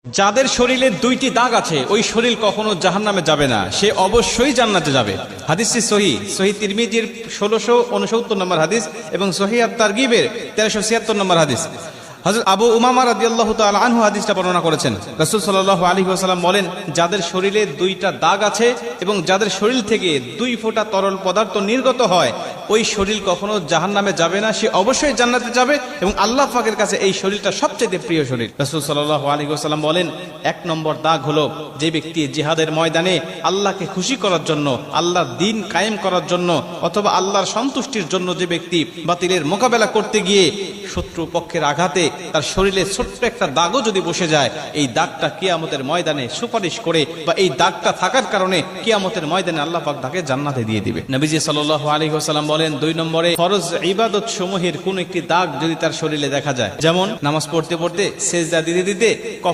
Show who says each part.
Speaker 1: যাদের শরীরে দুইটি দাগ আছে ওই শরীর কখনো জাহান্নামে যাবে না, সে অবশ্যই জান্নাতে যাবে। হাদিসটি সহিহ তিরমিজির 1669 নম্বর হাদিস এবং সহিহ আত-তারগিবের 1376 নম্বর হাদিস। হযরত আবু উমামা রাদিয়াল্লাহু তাআলা আনহু হাদিসটা বর্ণনা করেছেন। রাসূল সাল্লাল্লাহু আলাইহি ওয়াসাল্লাম বলেন, যাদের শরীরে দুইটা দাগ আছে এবং যাদের শরীর থেকে 2 ফোঁটা তরল পদার্থ নির্গত হয় ওই শরীর কখনো জাহান্নামে যাবে না, সে অবশ্যই জান্নাতে যাবে এবং আল্লাহ পাকের কাছে এই শরীরটা সবচেয়ে প্রিয় শরীর। রাসূল সাল্লাল্লাহু আলাইহি ওয়াসাল্লাম বলেন, 1 নম্বর দাগ হলো যে ব্যক্তি জিহাদের ময়দানে আল্লাহকে খুশি করার জন্য, আল্লাহর দ্বীন কায়েম করার জন্য অথবা আল্লাহর সন্তুষ্টির জন্য যে ব্যক্তি বাতিলের মোকাবেলা করতে গিয়ে শত্রু পক্ষের আঘাতে তার শরীরে ছোট্ট একটা দাগও যদি বসে যায়, এই দাগটা কিয়ামতের ময়দানে সুপারিশ করে বা এই দাগটা থাকার কারণে কিয়ামতের ময়দানে আল্লাহ পাক তাকে জান্নাতে দিয়ে দিবে। নবীজি সাল্লাল্লাহু আলাইহি ওয়াসাল্লাম বলেন, 2 নম্বরে ফরজ ইবাদত সমূহের কোন একটি দাগ যদি তার শরীরে দেখা যায়, যেমন নামাজ পড়তে পড়তে সেজদা দিতে দিতে কপালে